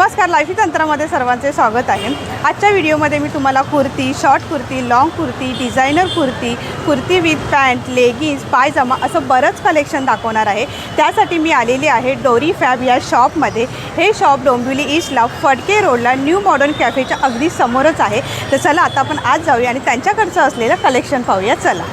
नमस्कार, लाईफी तंत्रामध्ये सर्वांचे स्वागत आहे। आजच्या व्हिडिओमध्ये मी तुम्हाला kurti, short kurti, long kurti, designer kurti, kurti with pant, leggings, pyjama असं बरंच कलेक्शन दाखवणार आहे। त्यासाठी मी आलेली आहे डोरी फॅब या शॉपमध्ये। हे शॉप डोंबिवली ईस्टला फडके रोडला न्यू मॉडर्न कॅफेच्या अगदी समोरच आहे। तर चला आता आपण आज जाऊया आणि त्यांच्याकडचं असलेलं कलेक्शन पाहूया। चला,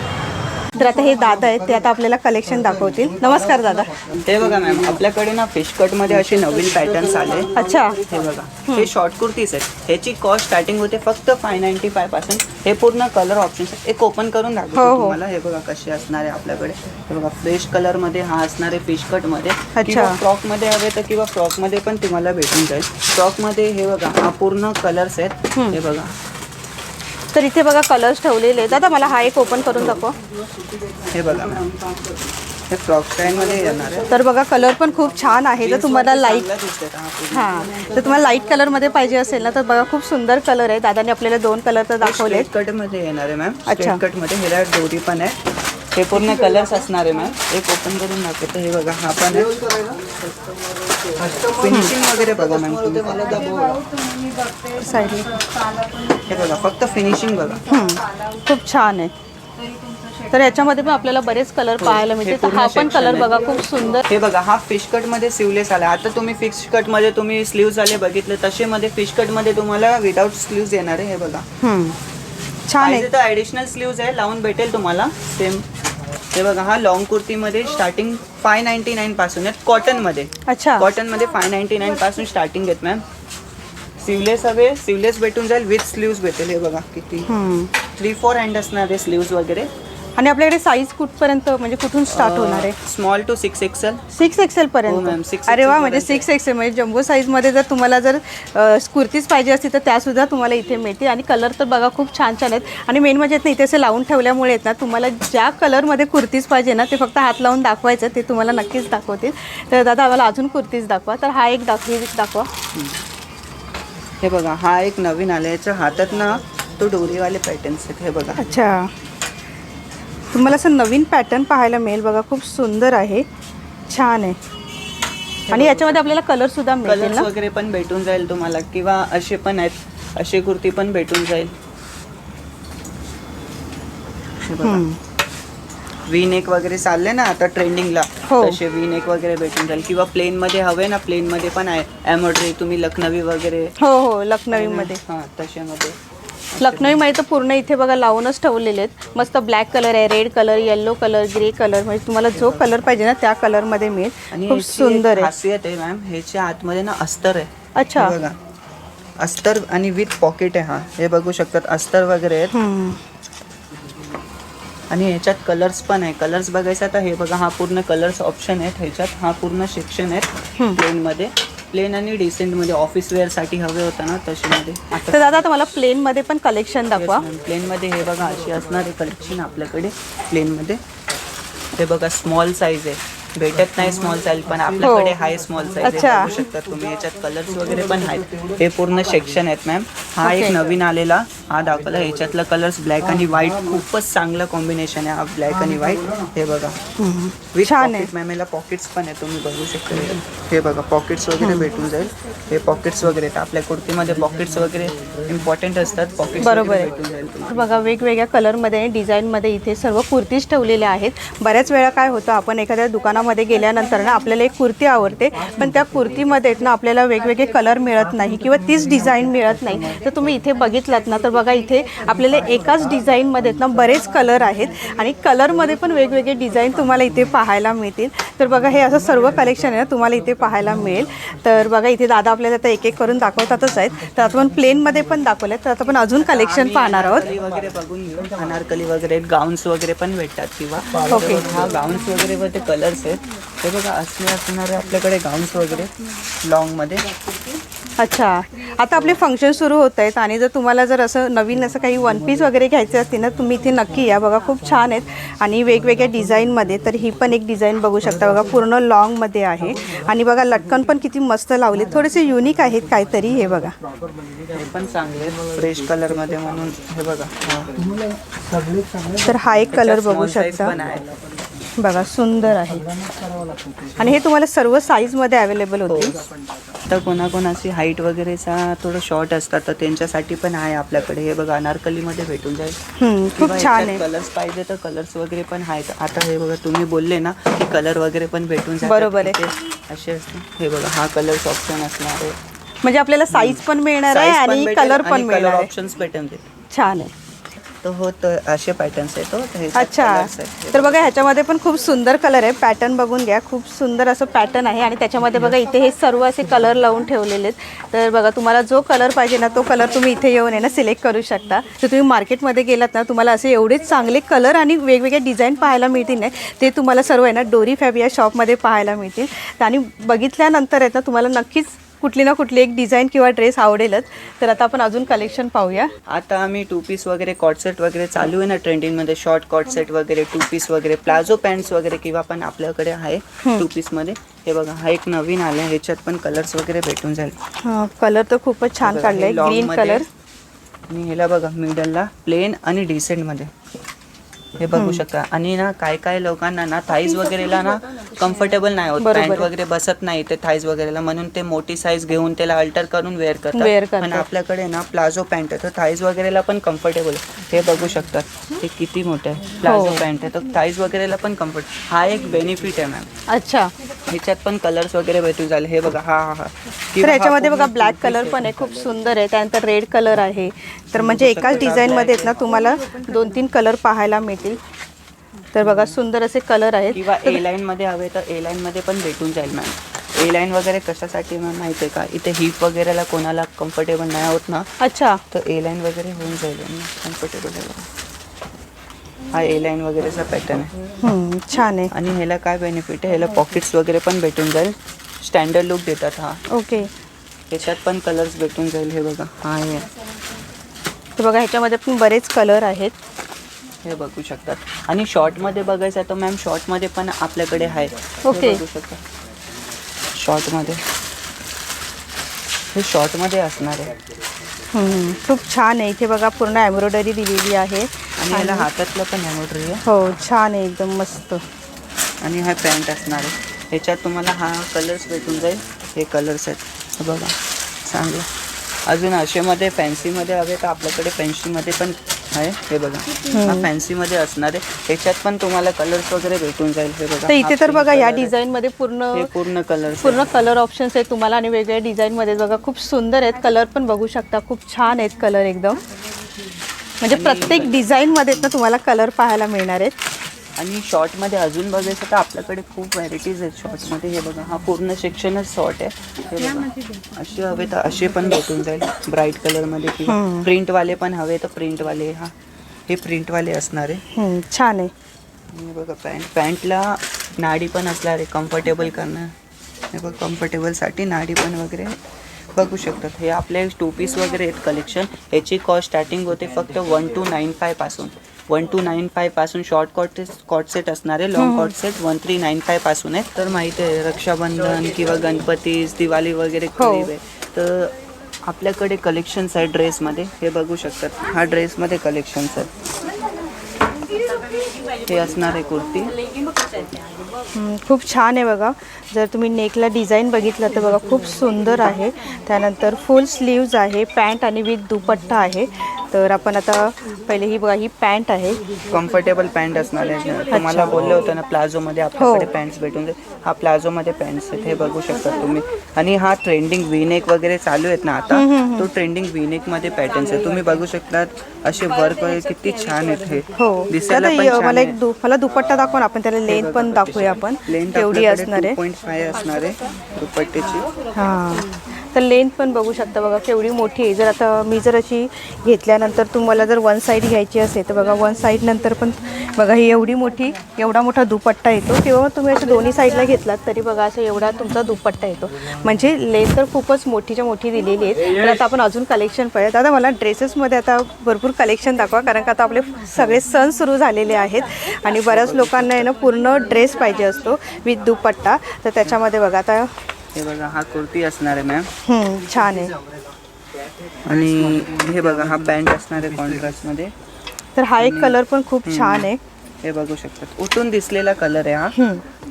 तर आता हे दादा आहेत, ते आता आपल्याला कलेक्शन दाखवतील। नमस्कार दादा। हे बघा मॅम, आपल्याकडे ना फिश कट मध्ये असे नवीन पॅटर्न्स आले। अच्छा, हे बघा, हे शॉर्ट कुर्तीज आहेत। ह्याची कॉस्ट स्टार्टिंग होते फक्त 595 पासून। हे पूर्ण कलर ऑप्शन्स आहेत। एक ओपन करून दाखवतो तुम्हाला। हे बघा कसे असणार आहे आपल्याकडे। हे बघा फ्रेश कलर मध्ये हा असणार आहे फिश कट मध्ये, किंवा फ्रॉक मध्ये हवे तर किंवा फ्रॉक मध्ये पण तुम्हाला भेटून जाईल। फ्रॉक मध्ये हे बघा हा पूर्ण कलर्स आहेत। हे बघा, तर इथे बघा कलर्स ठेवलेले आहेत। दादा मला हा एक ओपन करून दाखव। हे बघा मॅम, हे फ्रॉक स्टाईल मध्ये येणार आहे। तर बघा कलर पण खूप छान आहे। जर तुम्हाला लाईट जर तुम्हाला लाईट कलर मध्ये पाहिजे असेल ना, तर बघा खूप सुंदर कलर आहे। दादाने आपल्याला दोन कलर तर दाखवले। कट मध्ये येणार आहे मॅम। स्ट्रेट कट मध्ये ह्याला डोरी पण आहे। हे पूर्ण कलर्स असणार आहे मॅम। एक ओपन करून दाखवतो। हे बघा हा पण आहे। फिनिशिंग वगैरे बघा मॅम तुम्ही। हे बघा फक्त फिनिशिंग बघा, खूप छान आहे। तर याच्यामध्ये पण आपल्याला बरेच कलर पाहायला मिळते। तर हा पण कलर बघा खूप सुंदर। हे बघा हा फिश कट मध्ये स्लीवलेस आला। आता तुम्ही फिश कट मध्ये तुम्ही स्लीव्स आले बघितले, तसे मध्ये फिश कट मध्ये तुम्हाला विदाउट स्लीव्स येणार आहे। हे बघा छान आहे। तर ऍडिशनल स्लीव्स आहे, लावून भेटेल तुम्हाला सेम। हे बघा हा लॉंग कुर्ती मध्ये स्टार्टिंग 599 पासून आहेत कॉटन मध्ये। अच्छा, कॉटन मध्ये 599 पासून स्टार्टिंग आहेत मॅम। स्लीवलेस हवे स्लीवलेस भेटून जाईल, विथ स्लीव्स भेटेल। हे बघा किती 3-4 हँड असणार आहे स्लीव्स वगैरे। आणि आपल्याकडे साईज कुठपर्यंत म्हणजे कुठून स्टार्ट होणार आहे? Small to 6XL। 6XL पर्यंत। अरे वा, म्हणजे 6XL म्हणजे जम्बो साईज मध्ये जर तुम्हाला जर कुर्तीज पाहिजे असतील तर त्या सुद्धा तुम्हाला इथे मिळतील। आणि कलर तर बघा खूप छान छान आहेत। आणि मेन म्हणजे इथे असे लावून ठेवल्यामुळे आहेत ना, तुम्हाला ज्या कलर मध्ये कुर्तीज पाहिजे ना, ते फक्त हात लावून दाखवायचं, ते तुम्हाला नक्कीच दाखवतील। तर दादा आम्हाला अजून कुर्तीज दाखवा। तर हा एक दाखवा। हे बघा हा एक नवीन आला। याच्या हातात ना तो डोरीवाले पॅटर्न्स आहेत। हे बघा, अच्छा, तुम्हाला असं नवीन पॅटर्न पाहायला मिळेल। बघा खूप सुंदर आहे, छान आहे। आणि याच्यामध्ये आपल्याला कलर सुद्धा मिळतील कलर्स वगैरे पण भेटून जाईल तुम्हाला, किंवा असे पण आहेत, असे कुर्ती पण भेटून जाईल। हे बघा वी नेक वगैरे चालले ना आता ट्रेंडिंगला, तसे वी नेक वगैरे भेटून जाईल। किंवा प्लेन मध्ये हवे ना, प्लेन मध्ये पण आहे एम्ब्रॉयडरी तुम्ही लखनवी वगैरे। हो, लखनवी मध्ये। हां तशामध्ये लखनवी मध्ये तर पूर्ण इथे बघा लावूनच ठेवलेले आहेत। मस्त ब्लॅक कलर आहे, red colour, yellow colour, grey colour, म्हणजे तुम्हाला जो कलर पाहिजे ना त्या कलर मध्ये मिळेल। खूप सुंदर आहे। खासियत आहे मॅम, ह्याच्या आतमध्ये ना अस्तर आहे। अच्छा, बघा अस्तर आणि विथ पॉकेट आहे। हा हे बघू शकतात, अस्तर वगैरे आहेत। आणि ह्याच्यात कलर्स पण आहे। कलर्स बघायचा तर हे बघा हा पूर्ण कलर्स ऑप्शन आहेत ह्याच्यात। हा पूर्ण सेक्शन आहे प्लेन मध्ये, प्लेन आणि डिसेंट मध्ये ऑफिस वेअर साठी हवे होता ना तशामध्ये। तर दादा तुम्हाला प्लेन मध्ये पण कलेक्शन दाखवा। प्लेन मध्ये हे बघा अशी असणार आहे कलेक्शन आपल्याकडे प्लेन मध्ये। हे बघा स्मॉल साईज आहे, भेटत नाही स्मॉल साईज, पण आपल्याकडे हाय स्मॉल साईज बघू शकता तुम्ही। याच्यात कलर्स वगैरे पण आहेत। हे पूर्ण सेक्शन आहेत मॅम। हा एक नवीन आलेला हा दाखवला। ह्याच्यातला कलर्स ब्लॅक आणि व्हाईट, खूपच चांगलं कॉम्बिनेशन आहे हा ब्लॅक आणि व्हाईट। हे बघा विथ पॉकेट मॅम, याला पॉकेट्स पण आहे तुम्ही बघू शकता। हे बघा पॉकेट्स वगैरे भेटून जाईल। हे पॉकेट्स वगैरे आपल्या कुर्तीमध्ये पॉकेट्स वगैरे इम्पॉर्टंट असतात, पॉकेट्स बरोबर भेटून जाईल। बघा वेगवेगळ्या कलर मध्ये डिझाईन मध्ये इथे सर्व कुर्तीज ठेवलेल्या आहेत। बऱ्याच वेळा काय होतं, आपण एखाद्या दुकानामध्ये गेल्यानंतर ना आपल्याला एक कुर्ती आवडते, पण त्या कुर्तीमध्ये ना आपल्याला वेगवेगळे कलर मिळत नाही किंवा तीच डिझाईन मिळत नाही। तर तुम्ही इथे बघितलात ना, तर बघा इथे आपल्याला एकाच डिझाईनमध्ये ना बरेच कलर आहेत आणि कलरमध्ये पण वेगवेगळे डिझाईन तुम्हाला इथे पाहायला मिळतील। तर बघा हे असं सर्व कलेक्शन आहे ना तुम्हाला इथे पाहायला मिळेल। तर बघा इथे दादा आपल्याला आता एक एक करून दाखवतातच आहेत। तर आपण प्लेनमध्ये पण दाखवले, तर आता आपण अजून कलेक्शन पाहणार आहोत। वगैरे बघून घेऊ, अनारकली वगैरे गाऊन्स वगैरे पण भेटतात किंवा हा गाऊन्स वगैरे मध्ये कलर्स आहेत। हे बघा असले असणारे आपल्याकडे गाऊन्स वगैरे लॉंग मध्ये। अच्छा, आता आपले फंक्शन सुरू होत आहेत आणि जर तुम्हाला जर असं नवीन असं काही वन पीस वगैरे घ्यायचे असतील ना, तुम्ही इथे नक्की या। बघा खूप छान आहेत आणि वेगवेगळ्या डिझाईनमध्ये। तर ही पण एक डिझाईन बघू शकता, बघा पूर्ण लॉंगमध्ये आहे। आणि बघा लटकन पण किती मस्त लावले, थोडेसे युनिक आहेत काहीतरी। हे बघा हे पण चांगले फ्रेश कलर मध्ये म्हणून। हे बघा तर हा एक कलर बघू शकता। बघा सुंदर आहे आणि हे तुम्हाला सर्व साईजमध्ये अवेलेबल होते. तर कोणाकोणाची हाईट वगैरेचा थोडं शॉर्ट असतात तर त्यांच्यासाठी पण आहे आपल्याकडे. हे बघा अनारकलीमध्ये भेटून जाईल. खूप छान आहे. कलर्स पाहिजे तर कलर्स वगैरे पण आहेत. आता हे बघा तुम्ही बोलले ना की कलर वगैरे पण भेटून जाईल. बरोबर आहे. असे असते. हे बघा हा कलर्स ऑप्शन असणार आहे. म्हणजे आपल्याला साईज पण मिळणार आहे आणि कलर पण मिळणार आहे. ऑप्शन्स भेटून जाईल. छान आहे. तो हो तर असे पॅटर्न्स आहेत. अच्छा, तर बघा ह्याच्यामध्ये पण खूप सुंदर कलर आहे. पॅटर्न बघून घ्या, खूप सुंदर असं पॅटर्न आहे आणि त्याच्यामध्ये बघा इथे हे सर्व असे कलर लावून ठेवलेले आहेत. तर बघा तुम्हाला जो कलर पाहिजे ना तो कलर तुम्ही इथे येऊन आहे ना सिलेक्ट करू शकता. तर तुम्ही मार्केटमध्ये गेलात ना तुम्हाला असे एवढेच चांगले कलर आणि वेगवेगळे डिझाईन पाहायला मिळतील ना, ते तुम्हाला सर्व आहे ना डोरी फॅब या शॉपमध्ये पाहायला मिळतील. आणि बघितल्यानंतर आहे ना तुम्हाला नक्कीच कुठली ना कुठली एक डिझाईन किंवा ड्रेस आवडेलच. तर आता आपण अजून कलेक्शन पाहूया. आता आम्ही 2 पीस वगैरे कॉट सेट वगैरे चालू आहे ना ट्रेंडिंगमध्ये. शॉर्ट कॉट सेट वगैरे 2 पीस वगैरे प्लाझो पॅन्ट्स वगैरे किंवा पण आपल्याकडे आहे 2 पीसमध्ये. हे बघा हा एक नवीन आलं आहे. ह्याच्यात पण कलर्स वगैरे भेटून जाईल. कलर तर खूपच छान काढलाय, ग्रीन कलर. आणि ह्याला बघा मिडलला प्लेन आणि डिसेंटमध्ये हे बघू शकता. आणि ना काय काय लोकांना ना थाईज वगैरेला ना कम्फर्टेबल नाही होत, पॅन्ट वगैरे बसत नाही ते थाईज वगैरेला, म्हणून ते मोठी साईज घेऊन त्याला अल्टर करून वेअर करतात. पण आपल्याकडे ना प्लाझो पॅन्ट आहे तर थाईज वगैरेला पण कम्फर्टेबल. हे बघू शकतात हे किती मोठं आहे. प्लाझो पॅन्ट आहे तर थाईज वगैरेला पण कम्फर्ट. हा एक बेनिफिट आहे मॅम. अच्छा, ह्याच्यात पण कलर्स वगैरे भेटून जाईल. हे बघा हा तर ह्याच्यामध्ये बघा ब्लॅक कलर पण आहे, खूप सुंदर आहे. त्यानंतर रेड कलर आहे. तर म्हणजे एकाच डिझाईनमध्ये ना तुम्हाला 2-3 कलर पाहायला मिळतील. तर बघा सुंदर असे कलर आहेत. किंवा ए लाईन मध्ये हवे तर ए लाईन मध्ये पण भेटून जाईल मॅम. ए लाईन वगैरे कशासाठी मॅम माहिती आहे का, इथे हिप वगैरेला कोणाला कम्फर्टेबल नाही होत ना. अच्छा, तर ए लाईन वगैरे होऊन जाईल कम्फर्टेबल. हा ए लाईन वगैरेचा पॅटर्न आहे. छान आहे. आणि ह्याला काय बेनिफिट आहे, ह्याला पॉकेट्स वगैरे पण भेटून जाईल. स्टँडर्ड लुक देतात. हा ओके, ह्याच्यात पण कलर्स भेटून जाईल. हे बघा हा आहे. तर बघा ह्याच्यामध्ये पण बरेच कलर आहेत. हे बघू शकतात. आणि शॉर्टमध्ये बघायचं आहे तर मॅम शॉर्टमध्ये पण आपल्याकडे आहे. ओके, बघू शकता शॉर्टमध्ये. हे शॉर्टमध्ये असणार आहे. खूप छान आहे. इथे बघा पूर्ण एम्ब्रॉयडरी दिलेली आहे आणि याला हातातलं पण एम्ब्रॉयडरी आहे. हो, छान आहे एकदम मस्त. आणि हा पॅन्ट असणार आहे. ह्याच्यात तुम्हाला हा कलर्स भेटून जाईल. हे कलर्स आहेत. हे बघा चांगलं. अजून असेमध्ये फॅन्सीमध्ये हवे तर आपल्याकडे फॅन्सीमध्ये पण आहे. हे बघा हा फॅन्सीमध्ये असणार आहे. ह्याच्यात पण तुम्हाला कलर्स वगैरे भेटून जाईल. हे बघा तर इथे तर बघा या डिझाईनमध्ये पूर्ण कलर ऑप्शन्स आहेत तुम्हाला आणि वेगवेगळ्या डिझाईनमध्ये बघा खूप सुंदर आहेत. कलर पण बघू शकता, खूप छान आहेत कलर एकदम. म्हणजे प्रत्येक डिझाईनमध्ये ना तुम्हाला कलर पाहायला मिळणार आहेत. आणि शॉर्टमध्ये अजून बघायचं तर आपल्याकडे खूप व्हरायटीज आहेत शॉर्ट्समध्ये. हे बघा हा पूर्ण सेक्शनच शॉर्ट आहे. हे बघा असे हवे तर असे पण भेटून जाईल ब्राईट कलरमध्ये. किंवा प्रिंटवाले पण हवे तर प्रिंटवाले. हे प्रिंटवाले असणार आहे. छान आहे. हे बघा पॅन्टला नाडी पण असणार आहे कम्फर्टेबल करणं. हे बघा कम्फर्टेबलसाठी नाडी पण वगैरे बघू शकतात. हे आपले 2 पीस वगैरे आहेत कलेक्शन. याची कॉस्ट स्टार्टिंग होते फक्त 1295 पासून. 1295 पासून शॉर्ट कॉट सेट असणार आहे. लॉंग कॉट सेट 1395 पासून आहे. तर माहिती आहे रक्षाबंधन किंवा गणपती दिवाळी वगैरे खरीद आहे तर आपल्याकडे कलेक्शन्स आहे ड्रेसमध्ये. हे बघू शकतात. हा ड्रेसमध्ये कलेक्शन्स आहेत. हे असणार आहे कुर्ती. खूप छान आहे बघा. जर तुम्ही नेकला डिझाईन बघितलं तर बघा खूप सुंदर आहे. त्यानंतर फुल स्लीव्ज आहे, पॅन्ट आणि विथ दुपट्टा आहे. तर आपण आता पहिले ही बघा ही पॅन्ट आहे. कम्फर्टेबल पॅन्ट असणार आहे. तुम्हाला बोलले होतं ना प्लाझोमध्ये आपल्याकडे पॅन्ट्स भेटून जाईल. हा प्लाझोमध्ये पॅन्ट्स आहेत. हे बघू शकता तुम्ही. आणि हा ट्रेंडिंग व्हीनेक वगैरे चालू आहेत ना आता, तो ट्रेंडिंग व्हीनेकमध्ये पॅटर्न्स आहे. तुम्ही बघू शकता असे वर्क वगैरे किती छान आहेत. हे दिसायला पण छान आहे. मला दुपट्टा दाखवा ना, आपण त्याला लेंथ पण दाखवूया आपण. तेवढी असणार आहे. 2.5 असणार आहे दुपट्ट्याची. हां, तर लेंथ पण बघू शकता बघा केवढी मोठी आहे. जर आता मी जर अशी घेतल्यानंतर तुम्हाला जर वन साईड घ्यायची असेल तर बघा वन साईड नंतर पण बघा ही एवढा मोठा दुपट्टा येतो. किंवा तुम्ही अशा दोन्ही साईडला घेतलात तरी बघा असं एवढा तुमचा दुपट्टा येतो. म्हणजे लेंथ तर खूपच मोठीच्या मोठी दिलेली आहे. तर आता आपण अजून कलेक्शन पाहूया. दादा मला ड्रेसेसमध्ये आता भरपूर कलेक्शन दाखवा, कारण का आता आपले सगळे सण सुरू झालेले आहेत आणि बऱ्याच लोकांना आहे ना पूर्ण ड्रेस पाहिजे असतो विथ दुपट्टा. तर त्याच्यामध्ये बघा आता हे बघा हा कुर्ती असणार आहे मॅम. छान आहे. आणि हे बघा हा पॅन्ट असणार आहे कॉन्ट्रास्टमध्ये. तर हा एक कलर पण खूप छान आहे. हे बघू शकतात, उठून दिसलेला कलर आहे हा.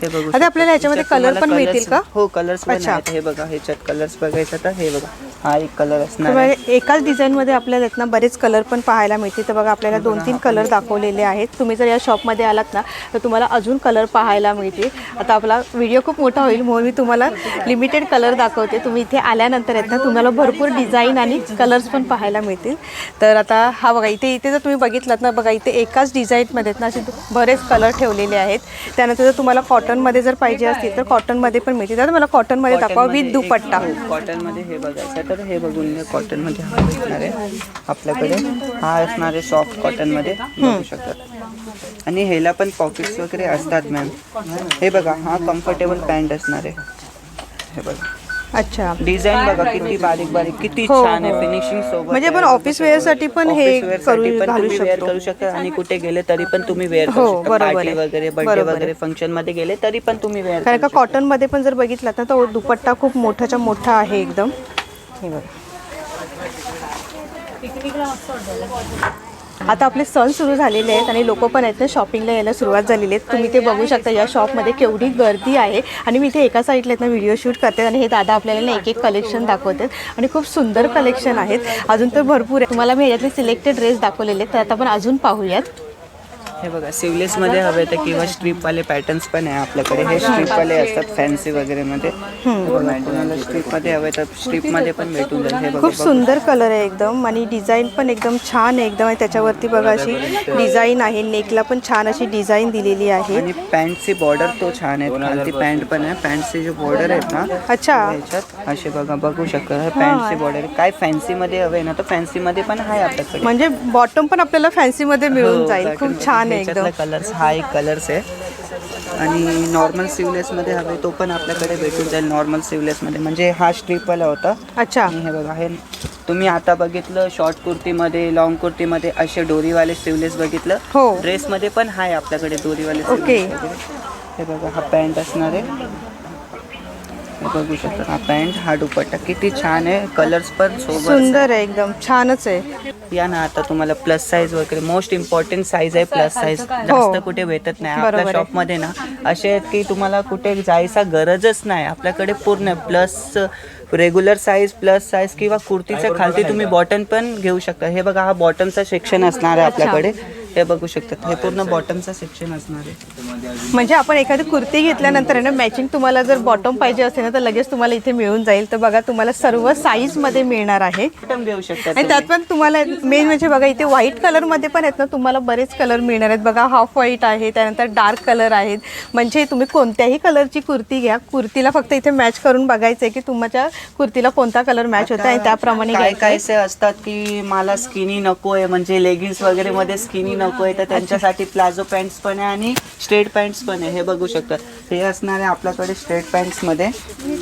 हे बघू आता आपल्याला याच्यामध्ये शकता. कलर पण तुम्हाला मिळतील का? हो, कलर्स पण अच्छा. आहेत. हे बघा, ह्याच्यात कलर्स बघायचं तर हे बघा, हा एक कलर असणार तर आहे. एकाच डिझाईनमध्ये आपल्याला आहेत ना बरेच कलर पण पाहायला मिळतील. तर बघा आपल्याला 2-3 कलर दाखवलेले आहेत. तुम्ही जर या शॉपमध्ये आलात ना तर तुम्हाला अजून कलर पाहायला मिळतील. आता आपला व्हिडिओ खूप मोठा होईल म्हणून मी तुम्हाला लिमिटेड कलर दाखवते. तुम्ही इथे आल्यानंतर आहेत ना तुम्हाला भरपूर डिझाईन आणि कलर्स पण पाहायला मिळतील. तर आता हा बघा इथे जर तुम्ही बघितलात ना, बघा इथे एकाच डिझाईनमध्ये आहेत ना असे बरेच कलर ठेवलेले आहेत. त्यानंतर जर तुम्हाला कॉटनमध्ये जर पाहिजे असतील तर कॉटनमध्ये पण मिळतील. तर मला कॉटनमध्ये दाखवा विथ दुपट्टा. कॉटनमध्ये हे बघायचं तर हे बघून घ्या, कॉटनमध्ये हा असणार आहे आपल्याकडे. हा असणार आहे सॉफ्ट कॉटनमध्ये, बघू शकतात. आणि ह्याला पण पॉकेट्स वगैरे असतात मॅम. हे बघा, हा कम्फर्टेबल पॅन्ट असणार आहे. हे बघा, अच्छा, डिझाईन बघा किती बारीक बारीक, किती हो, छान आहे. हो. फिनिशिंग सोबत म्हणजे आहे. आपण ऑफिस वेअरसाठी पण हे ऑफिस वेअरसाठी पण घालू तुम्ही वेअर शकतो. करू शकता आणि कुठे गेले तरी पण तुम्ही वेअर हो, करू शकता. बरोबर पार्टी आहे. वगैरे, बर्थडे बरोबर आहे. वगैरे फंक्शन मध्ये गेले तरी पण तुम्ही वेअर कारण करू का कॉटनमध्ये पण जर बघितलात ना तर दुपट्टा खूप मोठाच्या मोठा आहे एकदम. हे बघा, आता आपले सण सुरू झालेले आहेत आणि लोक पण आहेत ना शॉपिंगला यायला सुरुवात झालेली आहेत. तुम्ही ते बघू शकता या शॉपमध्ये केवढी गर्दी आहे. आणि मी इथे एका साईडला आहेत ना व्हिडिओ शूट करते आणि हे दादा आपल्याला ना एक कलेक्शन दाखवतात आणि खूप सुंदर कलेक्शन आहेत. अजून तर भरपूर आहे. तुम्हाला मी याच्यातले सिलेक्टेड ड्रेस दाखवलेले आहेत, तर आता आपण अजून पाहूयात. हे बघा, सिवलेस मध्ये हवे तर किंवा स्ट्रीप वाले पॅटर्न्स पण आहे आपल्याकडे. हे स्ट्रीप वाले असतात फॅन्सी वगैरे मध्ये. कोणाला स्ट्रीप मध्ये हवे तर स्ट्रीप मध्ये पण भेटून जाईल. हे बघा, खूप सुंदर कलर आहे एकदम आणि डिझाईन पण एकदम छान आहे एकदम. आणि त्याच्यावरती बघा अशी डिझाईन आहे, नेकला पण छान अशी डिझाईन दिलेली आहे. आणि पॅन्टची बॉर्डर तो छान आहे. खालती पॅन्ट पण आहे. पॅन्टचे जे बॉर्डर आहेत ना, अच्छा, ह्याच्यात असे बघा, बघू शकता. पॅन्टची बॉर्डर काय फॅन्सी मध्ये हवे ना तर फॅन्सी मध्ये पण आहे आपल्याकडे. म्हणजे बॉटम पण आपल्याला फॅन्सी मध्ये मिळून जाईल. खूप छान आहे एकदम. कलर्स, हा एक कलर्स आहे. आणि नॉर्मल सिवलेस मध्ये हवे तो पण आपल्याकडे भेटून जाईल. नॉर्मल सिवलेस मध्ये म्हणजे हा स्ट्रीप वाला होता. अच्छा, आणि हे बघा, हे तुम्ही आता बघितलं शॉर्ट कुर्तीमध्ये, लॉंग कुर्तीमध्ये असे डोरीवाले सिवलेस बघितलं. हो, ड्रेसमध्ये पण आहे आपल्याकडे डोरीवाले ओके. sleeveless वगैरे. हे बघा, हा पॅन्ट असणार आहे. हे बघू शकता, हा पॅन्ट, हा दुपट्टा किती छान आहे. कलर्स पण सोबत सुंदर आहे एकदम, छानच आहे. या ना आता तुम्हाला प्लस साईज वगैरे, मोस्ट इम्पॉर्टंट साईज आहे प्लस साईज. जास्त कुठे भेटत नाही बरोबर आपल्या आहे. शॉपमध्ये ना. असे आहेत की तुम्हाला कुठे जायचा गरजच नाही. आपल्याकडे पूर्ण plus regular size, plus size किंवा कुर्तीच्या खालती तुम्ही बॉटम पण घेऊ शकता. हे बघा, हा बॉटमचा सेक्शन असणार आहे आपल्याकडे. हे बघू शकतात, हे पूर्ण बॉटमचा सेक्शन असणार आहे. म्हणजे आपण एखादी कुर्ती घेतल्यानंतर आहे ना मॅचिंग तुम्हाला जर बॉटम पाहिजे असेल ना तर लगेच तुम्हाला इथे मिळून जाईल. तर बघा तुम्हाला सर्व साईज मध्ये मिळणार आहे. बॉटम घेऊ शकता आणि त्यात पण तुम्हाला मेन म्हणजे बघा इथे व्हाईट कलर मध्ये पण आहेत ना तुम्हाला बरेच कलर मिळणार आहेत. बघा, हाफ व्हाईट आहे, त्यानंतर डार्क कलर आहेत. म्हणजे तुम्ही कोणत्याही कलरची कुर्ती घ्या, कुर्तीला फक्त इथे मॅच करून बघायचं आहे की तुमच्या कुर्तीला कोणता कलर मॅच होता आणि त्याप्रमाणे काय घ्यायचं आहे. काय असतात की मला स्किनी नकोय, म्हणजे लेगिन्स वगैरे मध्ये स्किनी नकोय, तर त्यांच्यासाठी प्लाझो पॅन्ट्स पण आहे आणि स्ट्रेट पॅन्ट्स पण आहे. हे बघू शकतात, हे असणार आहे आपल्याकडे स्ट्रेट पॅन्ट्स मध्ये.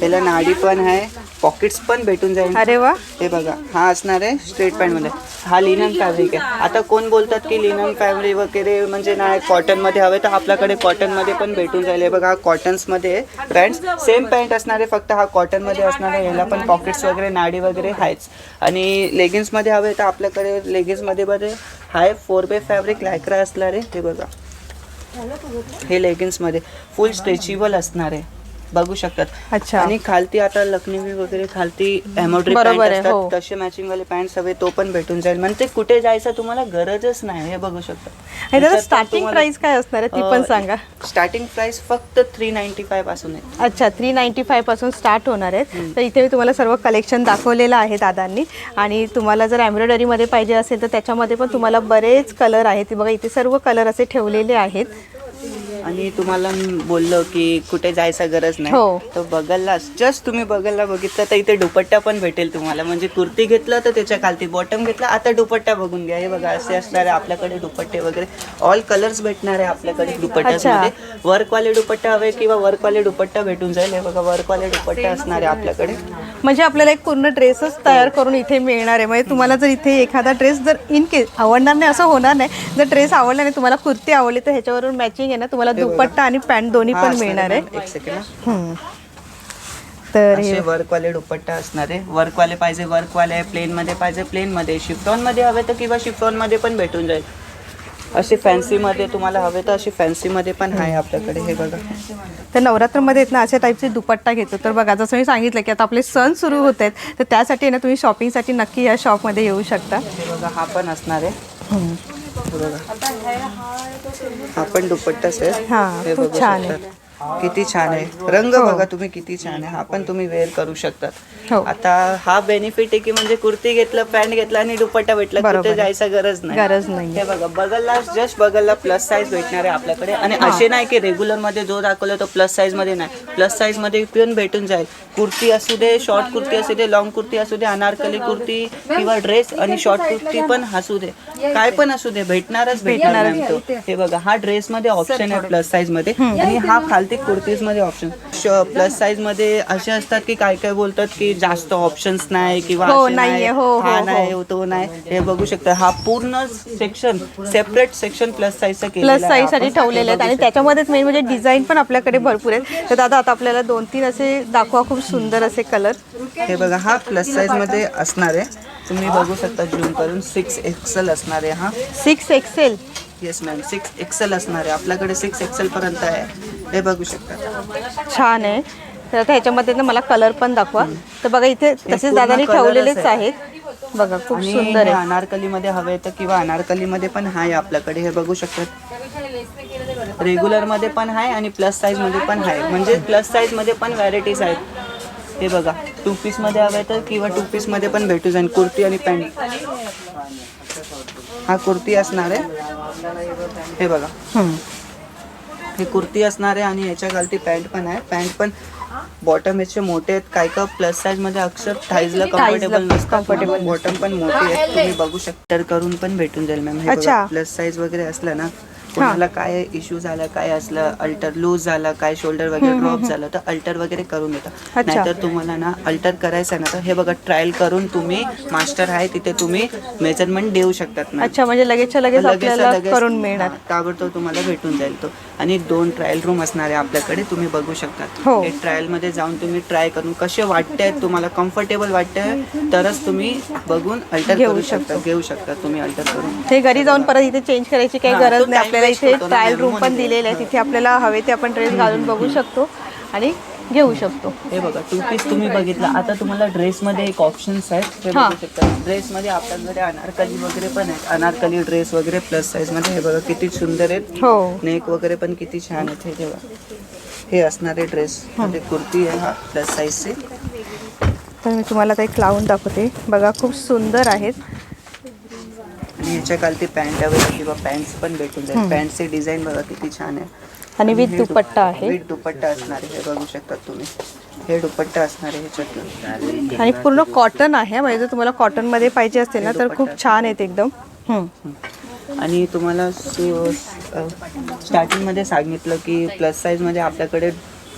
त्याला नाडी पण आहे, पॉकेट्स पण भेटून जाईल. अरे वा, हे बघा, हा असणार आहे स्ट्रेट पॅन्ट मध्ये. हा लिनन फॅब्रिक आहे. आता कोण बोलतात की लिनन फॅब्रिक वगैरे म्हणजे नाही कॉटन मध्ये हवे, तर आपल्याकडे कॉटन मध्ये पण भेटून जाईल. हे बघा, कॉटन्स मध्ये पॅन्ट, सेम पॅन्ट असणार आहे, फक्त हा कॉटन मध्ये असणार आहे. याला पण पॉकेट्स वगैरे, नाडी वगैरे आहेच. आणि लेगिन्स मध्ये हवे तर आपल्याकडे लेगिन्स मध्ये हाय 4x फॅब्रिक लायक्रा असणार आहे. हे बघा, हे लेगिन्स मध्ये फुल स्ट्रेचेबल असणार आहे, बघू शकतात. अच्छा. आणि खालती आता लखनवी वगैरे खालती एम्ब्रॉयडरी बरोबर पॅन्ट आहे, असतात, हो. तसे मॅचिंग वाले पॅन्ट्स हवे तो पण भेटून जाईल. म्हणजे कुठे जायचं तुम्हाला गरजच नाही. हे बघू शकता. आणि त्याला स्टार्टिंग प्राइस काय असणार आहे ती पण सांगा. स्टार्टिंग प्राइस फक्त 395 पासून आहे. अच्छा, 395 पासून स्टार्ट होणार आहेत. तर इथे मी तुम्हाला सर्व कलेक्शन दाखवलेलं आहे दादांनी. आणि तुम्हाला जर एम्ब्रॉयडरीमध्ये पाहिजे असेल तर त्याच्यामध्ये पण तुम्हाला बरेच कलर आहेत. बघा इथे सर्व कलर असे ठेवलेले आहेत. आणि तुम्हाला बोललो की कुठे जायचं गरज हो. नाही, तर बगलला जस्ट तुम्ही बगलला बघितलं तर इथे दुपट्टा पण भेटेल तुम्हाला. म्हणजे कुर्ती घेतलं तर त्याच्या खालती बॉटम घेतला, आता दुपट्टा बघून घ्या. हे बघा, असे असणार आहे आपल्याकडे दुपट्टे वगैरे. ऑल कलर्स भेटणार आहे आपल्याकडे दुपट्ट्यामध्ये. वर्कवाले दुपट्टा हवे किंवा वर्कवाले दुपट्टा भेटून जाईल. हे बघा, वर्कवाले दुपट्टे असणार आहे आपल्याकडे. म्हणजे आपल्याला एक पूर्ण ड्रेसच तयार करून इथे मिळणार आहे. म्हणजे तुम्हाला जर इथे एखादा ड्रेस जर इन केस आवडणार नाही असं होणार नाही, जर ड्रेस आवडला नाही, तुम्हाला कुर्ती आवडली तर ह्याच्यावरून मॅचिंग आहे ना तुम्हाला दुपट्टा आणि पॅन्ट दोन्ही पण मिळणार आहे. एक सेकंड. तर असे वर्कवाले दुपट्टा असणार आहे. वर्कवाले पाहिजे वर्कवाले, प्लेन मध्ये पाहिजे प्लेन मध्ये, शिफ्टॉन मध्ये हवे तर किंवा शिफ्टॉन मध्ये पण भेटून जाईल. असे फॅन्सीमध्ये तुम्हाला हवे तर अशी फॅन्सीमध्ये पण आहे आपल्याकडे. हे बघा, तर नवरात्रमध्ये आहेत ना अशा टाईपचे दुपट्टा घेतो. तर बघा जसं मी सांगितलं की आता आपले सण सुरू होत आहेत, तर त्यासाठी ना तुम्ही शॉपिंगसाठी नक्की या शॉपमध्ये येऊ शकता. हे बघा, हा पण असणार आहे. हे बघा, हा पण दुपट्टाच आहे. हां, हे खूप बघू छान शकता. किती छान आहे रंग, बघा तुम्ही किती छान आहे. हा पण तुम्ही वेअर करू शकतात. हो. आता हा बेनिफिट आहे की म्हणजे कुर्ती घेतलं, पॅन्ट घेतला आणि दुपट्टा भेटला, बरोबर कुठे आहे. जायचं गरज नाही. हे बघा, बगलला जस्ट बगलला प्लस साईज भेटणार आहे आपल्याकडे. आणि असे नाही की रेग्युलर मध्ये जो दाखवलं तो प्लस साईज मध्ये नाही, प्लस साईज मध्ये पण भेटून जाईल. कुर्ती असू दे, शॉर्ट कुर्ती असू दे, लॉंग कुर्ती असू दे, अनारकली कुर्ती किंवा ड्रेस आणि शॉर्ट कुर्ती पण असू दे, काय पण असू दे, भेटणार मॅम तो. हे बघा, हा ड्रेस मध्ये ऑप्शन आहे प्लस साईज मध्ये, आणि हा खालती कुर्तीज मध्ये ऑप्शन. प्लस साईज मध्ये असे असतात की काय काय बोलतात की जास्त ऑप्शन्स नाही किंवा असे नाही, हा नाही, तो नाही. हे बघू शकता, हा पूर्ण सेक्शन, सेपरेट सेक्शन प्लस साईजचा केलेला आहे. प्लस साईज साठी ठेवलेले आहेत आणि त्याच्यामध्येच मेन म्हणजे डिझाईन पण आपल्याकडे भरपूर आहेत. तर दादा आता आपल्याला 2-3 असे दाखवा, खूप सुंदर असे कलर. हे बघा, हा प्लस साईज मध्ये असणार आहे. तुम्ही बघू शकता झूम करून. 6 XL असणार आहे. हा 6 XL. येस मॅम, 6 XL असणार आहे आपल्याकडे. 6 XL पर्यंत आहे. हे बघू शकता, छान आहे. तर आता ह्याच्यामध्ये ना मला कलर पण दाखवा. तर बघा इथे तसेच दादानी ठेवलेलेच आहेत. बघा खूप आणि सुंदर आहे. अनारकली मध्ये हवे तर किंवा अनारकली मध्ये पण आहे आपल्याकडे. हे बघू शकतात, रेग्युलर मध्ये पण आहे आणि प्लस साईज मध्ये पण आहे. म्हणजे प्लस साईज मध्ये पण व्हॅरायटीज आहेत. हे बघा, 2 पीस मध्ये हवे तर किंवा 2 पीस मध्ये पण भेटू जाईल. कुर्ती आणि पॅन्ट. हा कुर्ती असणार आहे. हे बघा, हे कुर्ती असणार आहे आणि याच्या खालती पॅन्ट पण आहे. पॅन्ट पण बॉटम याचे मोठे आहेत. काय का प्लस साईज मध्ये अक्षर थाईजला कम्फर्टेबल नसतात, बॉटम पण मोठे आहेत. तुम्ही बघू शकता, तर करून पण भेटून जाईल मॅम. हे बघा, प्लस साईज वगैरे असलं ना, कोणाला काय इश्यू झाला, काय असलं, अल्टर लूज झाला, काय शोल्डर वगैरे ड्रॉप झालं तर अल्टर वगैरे करून देतात. नाहीतर तुम्हाला ना अल्टर करायचं आहे ना, तर हे बघा, ट्रायल करून तुम्ही, मास्टर आहे तिथे तुम्ही मेजरमेंट देऊ शकतात. अच्छा, म्हणजे लगेचच्या लगेच आपल्याला करून मिळणार, ताबडतोब तुम्हाला भेटून जाईल तो. आणि 2 ट्रायल रूम असणार आहे आपल्याकडे. तुम्ही बघू शकतात. हे ट्रायल मध्ये जाऊन तुम्ही ट्राय करून कसे वाटते, तुम्हाला कम्फर्टेबल वाटतंय तरच तुम्ही बघून अल्टर घेऊ शकता तुम्ही अल्टर करून. हे घरी जाऊन परत इथे चेंज करायची काही गरज नाही. आपल्याला इथे ट्रायल रूम पण दिलेले आहे. तिथे आपल्याला हवे ते आपण ड्रेस घालून बघू शकतो आणि घेऊ शकतो. हे बघा, 2 पीस तुम्ही बघितला. आता तुम्हाला ड्रेसमध्ये एक ऑप्शन्स आहेत. हे बघू शकता, ड्रेसमध्ये आपल्याकडे अनारकली वगैरे पण आहेत. अनारकली ड्रेस वगैरे प्लस साईज मध्ये. हे बघा किती सुंदर आहेत. नेक वगैरे पण किती छान आहेत. हे तेव्हा हे असणारे ड्रेस मध्ये कुर्ती आहे, हा प्लस साईजची. तर मी तुम्हाला आता एक लावून दाखवते. बघा खूप सुंदर आहेत. आणि ह्याच्या खालती पॅन्ट वगैरे किंवा पॅन्ट्स पण भेटून जाईल. पॅन्टचे डिझाईन बघा किती छान आहे. आणि विथ दुपट्टा आहे. विथ दुपट्टा असणार आहे. हे बघू शकता तुम्ही, हे दुपट्टा असणार आहे ह्याच्यात. आणि पूर्ण कॉटन आहे. म्हणजे जर तुम्हाला कॉटन मध्ये पाहिजे असेल ना तर खूप छान आहेत एकदम. आणि तुम्हाला स्टार्टिंग मध्ये सांगितलं की प्लस साईज मध्ये आपल्याकडे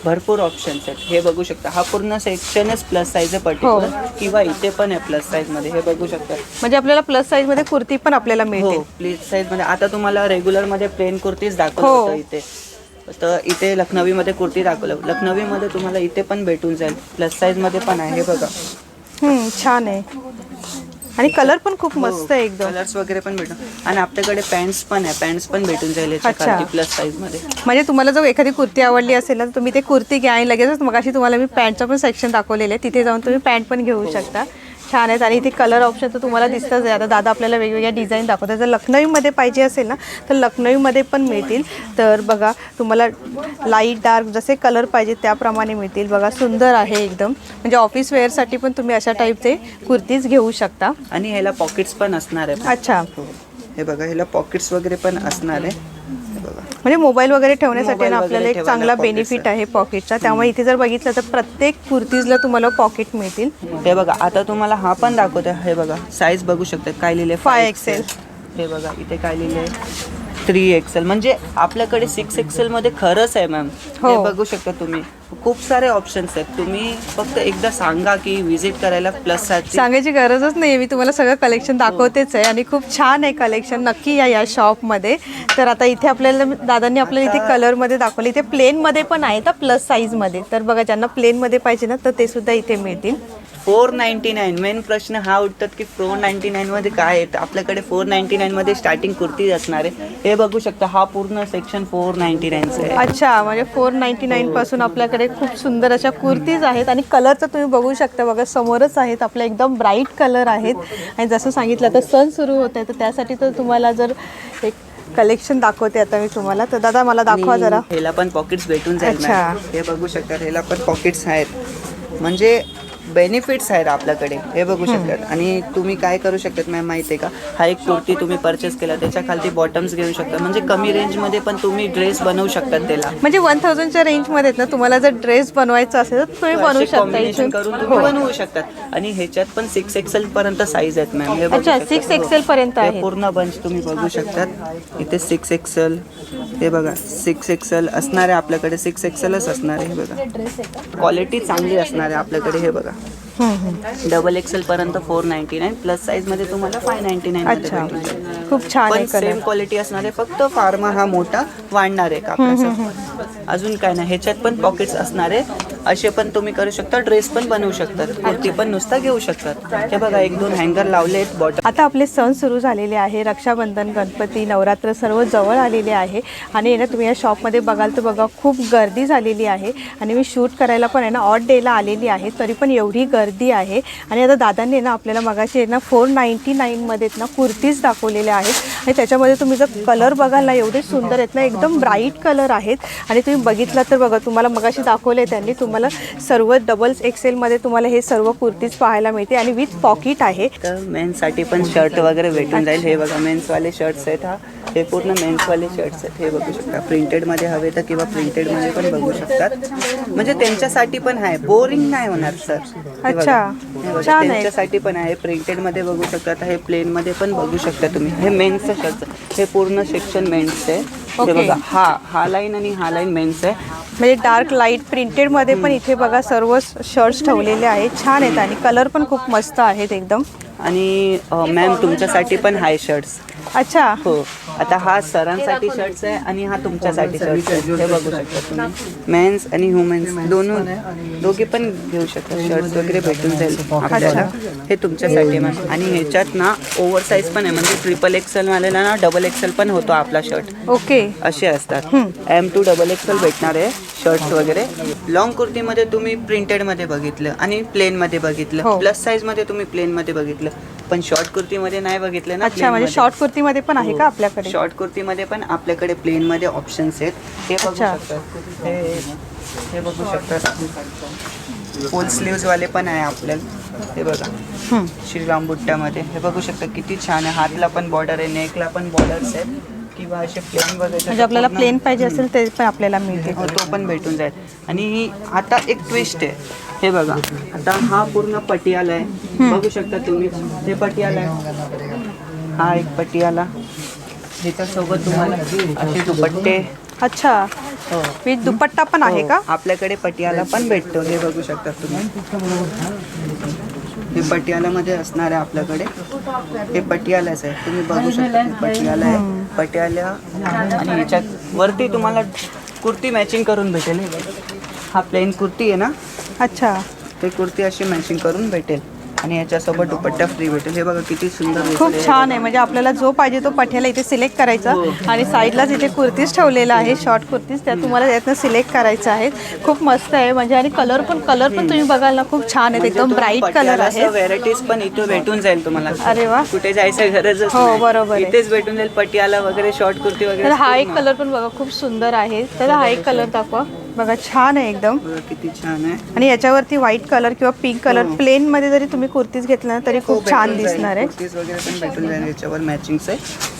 भरपूर ऑप्शन्स आहेत. हे बघू शकता, हा पूर्ण सेक्शनच प्लस साईज आहे पर्टिक्युलर, किंवा इथे पण आहे प्लस साईज मध्ये. हे बघू शकता, म्हणजे आपल्याला प्लस साईज मध्ये कुर्ती पण आपल्याला मिळते. प्लस साईज मध्ये. आता तुम्हाला रेग्युलर मध्ये प्लेन कुर्तीच दाखवलं होतं इथे, तर इथे लखनवी मध्ये कुर्ती दाखवलं. लखनवी मध्ये तुम्हाला इथे पण भेटून जाईल. प्लस साईज मध्ये पण आहे. हे बघा, छान आहे. आणि कलर पण खूप मस्त आहे एकदम. कलर्स वगैरे पण भेटून. आणि आपल्याकडे पॅन्ट्स पण आहे. पॅन्ट्स पण भेटून जाईल प्लस साईज मध्ये. म्हणजे तुम्हाला जर एखादी कुर्ती आवडली असेल ना, तर तुम्ही ते कुर्ती घ्या आणि लगेचच मग अशी तुम्हाला मी पॅन्टचं पण सेक्शन दाखवलेलं आहे. तिथे जाऊन तुम्ही पॅन्ट पण घेऊ शकता. छान आहेत. आणि इथे कलर ऑप्शन तर तुम्हाला दिसतच आहे. आता दादा आपल्याला वेगवेगळ्या डिझाईन दाखवतात. जर लखनवीमध्ये पाहिजे असेल ना तर लखनवीमध्ये पण मिळतील. तर बघा, तुम्हाला लाईट डार्क जसे कलर पाहिजे त्याप्रमाणे मिळतील. बघा सुंदर आहे एकदम. म्हणजे ऑफिस वेअरसाठी पण तुम्ही अशा टाईपचे कुर्तीज घेऊ शकता. आणि ह्याला पॉकेट्स पण असणार आहे. अच्छा, हे बघा, ह्याला पॉकेट्स वगैरे पण असणार आहे. म्हणजे मोबाईल वगैरे ठेवण्यासाठी ना आपल्याला एक चांगला बेनिफिट आहे पॉकेटचा. त्यामुळे इथे जर बघितलं तर प्रत्येक कुर्तीजला तुम्हाला पॉकेट मिळतील. हे बघा, आता तुम्हाला हा पण दाखवते. हे बघा, साईज बघू शकता काय लिहिले, 5 XL. हे बघा इथे काय लिहिले, 3 XL. म्हणजे आपल्याकडे 6 XL मध्ये खरंच आहे मॅम. हे बघू शकता तुम्ही, खूप सारे ऑप्शन्स आहेत. तुम्ही फक्त एकदा सांगा की विजिट करायला प्लस साईज. सांगायची गरजच नाही. मी तुम्हाला सगळं कलेक्शन दाखवतेच आहे आणि खूप छान आहे कलेक्शन. नक्की या शॉपमध्ये. तर आता इथे आपल्याला दादांनी आपल्याला इथे कलरमध्ये दाखवले. इथे प्लेनमध्ये पण आहे तर प्लस साईजमध्ये. तर बघा, ज्यांना प्लेनमध्ये पाहिजे ना तर ते सुद्धा इथे मिळतील. 499. मेन प्रश्न हा उठतात की 499 मध्ये काय आहे. आपल्याकडे 499 मध्ये स्टार्टिंग कुर्ती असणार आहे. हे बघू शकता, हा पूर्ण सेक्शन 499 आहे. अच्छा, म्हणजे 499 पासून आपल्याकडे खूप सुंदर अशा कुर्तीज आहेत आणि कलरचं तुम्ही बघू शकता बघा, समोरच आहेत आपल्या एकदम ब्राईट कलर आहेत. आणि जसं सांगितलं तर सण सुरू होत आहे, तर त्यासाठी तर तुम्हाला जर एक कलेक्शन दाखवते आता मी तुम्हाला. तर दादा मला दाखवा जरा. ह्याला पण पॉकेट्स भेटून जाईल अच्छा. मॅम. हे बघू शकता, ह्याला पण पॉकेट्स आहेत, म्हणजे बेनिफिट्स आहेत आपल्याकडे. हे बघू शकतात. आणि तुम्ही काय करू शकतात मॅम माहिती आहे का, हा एक कुर्ती तुम्ही परचेस केला, त्याच्या खाली बॉटम्स घेऊ शकता. म्हणजे कमी रेंजमध्ये पण तुम्ही ड्रेस बनवू शकतात त्याला. म्हणजे 1000च्या रेंजमध्ये ना तुम्हाला जर ड्रेस बनवायचा असेल तर तुम्ही बनवू शकता कॉम्बिनेशन इथून. करून तुम्ही बनवू शकतात. आणि ह्याच्यात पण 6XL पर्यंत साईज आहेत मॅम. हे बघू अच्छा, शकता. 6XL पर्यंत हे आहे. पूर्ण बंच तुम्ही बघू शकतात. इथे 6XL, हे बघा 6XL असणार आहे आपल्याकडे. 6XLच असणार आहे. हे बघा, क्वालिटी चांगली असणार आहे आपल्याकडे. हे बघा, XXL पर्यंत 499, प्लस साईज मध्ये तुम्हाला 599 मध्ये अच्छा, भेटून जाईल. खूप छान आहे पण कलर. सेम क्वालिटी असणार आहे, फक्त फार्मा हा मोठा वाढणार आहे कापडाचा. अजून काय नाही. ह्याच्यात पण पॉकेट्स असणार आहे. असे पण तुम्ही करू शकता, ड्रेस पण बनवू शकतात, कुर्ती पण नुसता घेऊ शकतात. हे बघा, 1-2 हँगर लावले आहेत बॉटम. आता आपले सण सुरू झालेले आहे. रक्षाबंधन, गणपती, नवरात्र सर्व जवळ आलेले आहे. आणि ना तुम्ही या शॉपमध्ये बघाल तर बघा, खूप गर्दी झालेली आहे. आणि मी शूट करायला पण आहे ना ऑड डेला आलेली आहे, तरी पण एवढी गर्दी आहे. आणि आता दादांनी ना आपल्याला मगाशी आहे ना 499मध्ये ना कुर्तीज दाखवलेल्या आहेत. आणि त्याच्यामध्ये तुम्ही जर कलर बघाल ना, एवढे सुंदर आहेत ना, एकदम ब्राईट कलर आहेत. आणि तुम्ही बघितलं तर बघा, तुम्हाला मगाशी दाखवले त्यांनी, तुम्हाला सर्व XXLमध्ये तुम्हाला हे सर्व कुर्तीज पाहायला मिळते आणि विथ पॉकेट आहे. तर मेन्ससाठी पण शर्ट वगैरे भेटून जाईल. हे बघा, मेन्सवाले शर्ट्स आहेत. हे पूर्ण मेन्सवाले शर्ट्स आहेत. हे बघू शकता, प्रिंटेडमध्ये हवे तर किंवा प्रिंटेडमध्ये पण बघू शकतात. म्हणजे त्यांच्यासाठी पण आहे, बोरिंग नाही होणार सर. अच्छा, छान आहे. त्यांच्यासाठी पण आहे. प्रिंटेडमध्ये बघू शकता, हे प्लेनमध्ये पण बघू शकता तुम्ही. हे मेन्सचं शर्ट, हे पूर्ण सेक्शन मेन्सचं आहे. हे बघा, हा लाईन आणि हा लाईन मेन्स आहे. म्हणजे डार्क लाईट प्रिंटेडमध्ये पण इथे बघा सर्व शर्ट्स ठेवलेले आहेत. छान आहेत आणि कलर पण खूप मस्त आहेत एकदम. आणि मॅम तुमच्यासाठी पण हाय शर्ट्स. अच्छा, हो. आता हा सरांसाठी शर्ट्स आहे आणि हा तुमच्यासाठी शर्ट्स आहे. हे बघू शकता तुम्ही, मेन्स आणि वुमेन्स दोघे पण घेऊ शकता. शर्ट्स वगैरे भेटून जाईल आपल्याला. हे तुमच्यासाठी मॅम. आणि ह्याच्यात ना ओव्हर साईज पण आहे, म्हणजे XXL वाल्याला ना XXL पण होतो आपला शर्ट. ओके. असे असतात. M to XXL भेटणार आहे शर्ट्स वगैरे. लॉंग कुर्तीमध्ये तुम्ही प्रिंटेडमध्ये बघितलं आणि प्लेनमध्ये बघितलं. हो. प्लस साईजमध्ये तुम्ही प्लेनमध्ये बघितलं, पण शॉर्ट कुर्तीमध्ये नाही बघितलं ना. अच्छा, म्हणजे शॉर्ट कुर्तीमध्ये पण आहे का आपल्याकडे? शॉर्ट कुर्तीमध्ये पण आपल्याकडे प्लेनमध्ये ऑप्शन्स आहेत. हे बघू अच्छा. शकतात. हे बघू शकतात. फुल स्लीव्ज वाले पण आहे आपल्याला. हे बघा, श्रीराम बुट्ट्यामध्ये. हे बघू शकता किती छान आहे. हातला पण बॉर्डर आहे, नेकला पण बॉर्डर्स आहेत. किंवा असे प्लेन वगैरे, म्हणजे आपल्याला प्लेन पाहिजे असेल ते पण आपल्याला मिळते. हो, तो पण भेटून जाईल. आणि आता एक ट्विस्ट आहे. हे बघा, आता हा पूर्ण पटियाला आहे. बघू शकता तुम्ही, हे पटियाला आहे. हा एक पटियाला, ह्याच्यासोबत तुम्हाला असे दुपट्टे. अच्छा, हो, विथ दुपट्टा पण आहे का? आपल्याकडे पटियाला पण भेटतो. हे बघू शकता तुम्ही, हे पटियालामध्ये असणार आहे आपल्याकडे. हे पटियालाच आहे, तुम्ही बघू शकता. पटियाला आहे, पटियाला. आणि ह्याच्यात वरती तुम्हाला कुर्ती मॅचिंग करून भेटेल. हा प्लेन कुर्ती आहे ना. अच्छा, ते कुर्ती अशी मॅचिंग करून भेटेल आणि याच्यासोबत दुपट्टा फ्री भेटेल. हे बघा किती सुंदर खूप दिसतंय. छान आहे. म्हणजे आपल्याला जो पाहिजे तो पठ्याला इथे सिलेक्ट करायचा. आणि साईडलाच इथे कुर्तीज ठेवलेला आहे, शॉर्ट कुर्तीज, त्या तुम्हाला त्यातनं सिलेक्ट करायचं आहे. खूप मस्त आहे. म्हणजे आणि कलर पण तुम्ही बघाल ना, खूप छान आहेत, एकदम ब्राईट कलर आहे. व्हेरायटीज पण इथे भेटून जाईल तुम्हाला. अरे वा, कुठे जायचं गरजच हो, नाही. बरोबर आहे. इथेच भेटून जाईल पटियाला वगैरे, शॉर्ट कुर्ती तर वगैरे. हा एक कलर पण बघा खूप सुंदर आहे. तर हा एक कलर दाखवा, बघा छान आहे एकदम. बघा किती छान आहे. आणि याच्यावरती व्हाईट कलर किंवा पिंक कलर प्लेन मध्ये जरी तुम्ही कुर्तीज घेतला ना तरी खूप छान दिसणार आहे. कुर्तीज वगैरे पण भेटून जाईल याच्यावर मॅचिंगचे.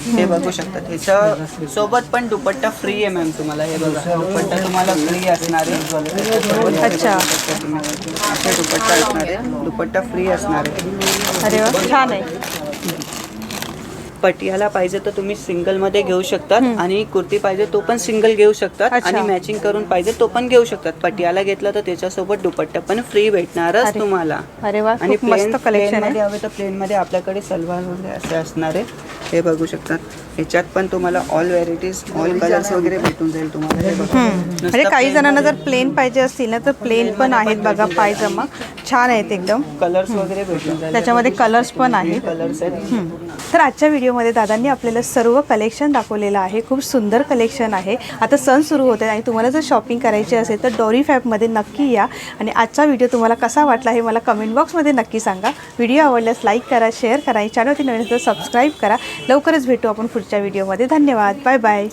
हे बघू शकतात. ह्याच्या सोबत पण दुपट्टा फ्री आहे मॅम तुम्हाला. हे बघा, दुपट्टा तुम्हाला फ्री असणार आहे. अच्छा, असे दुपट्टा असणार आहे, दुपट्टा फ्री असणार आहे. अरे वा, छान आहे. पटियाला पाहिजे तर तुम्ही सिंगल मध्ये घेऊ शकतात आणि कुर्ती पाहिजे तो पण सिंगल घेऊ शकतात अच्छा. आणि मॅचिंग करून पाहिजे तो पण घेऊ शकतात. पटियाला घेतला तर त्याच्यासोबत दुपट्टा पण फ्री भेटणारच अरे. तुम्हाला. अरे वा, आणि खूप मस्त कलेक्शन मध्ये आहे. हवे तर प्लेन मध्ये आपल्याकडे सलवार वगैरे असे असणार आहे. हे बघू शकतात. ह्याच्यात पण तुम्हाला ऑल व्हेरायटीज ऑल कलर्स वगैरे भेटून जाईल तुम्हाला. हे बघा. म्हणजे काही जणांना जर प्लेन पाहिजे असतील ना तर प्लेन पण आहेत बघा. पायजमा छान आहेत एकदम. कलर्स वगैरे भेटून जाईल. त्याच्यामध्ये कलर्स पण आहेत. कलर्स आहेत. तर आजच्या व्हिडिओमध्ये दादांनी आपल्याला सर्व कलेक्शन दाखवलेलं आहे. खूप सुंदर कलेक्शन आहे. आता सण सुरू होते आणि तुम्हाला जर शॉपिंग करायची असेल तर डॉरी फॅबमध्ये नक्की या. आणि आजचा व्हिडिओ तुम्हाला कसा वाटला हे मला कमेंट बॉक्समध्ये नक्की सांगा. व्हिडिओ आवडल्यास लाईक करा, शेअर करा, चॅनलवरती नवीन असेल तर सबस्क्राईब करा. लवकरच भेटू आपण पुढच्या व्हिडिओमध्ये. धन्यवाद. Bye bye.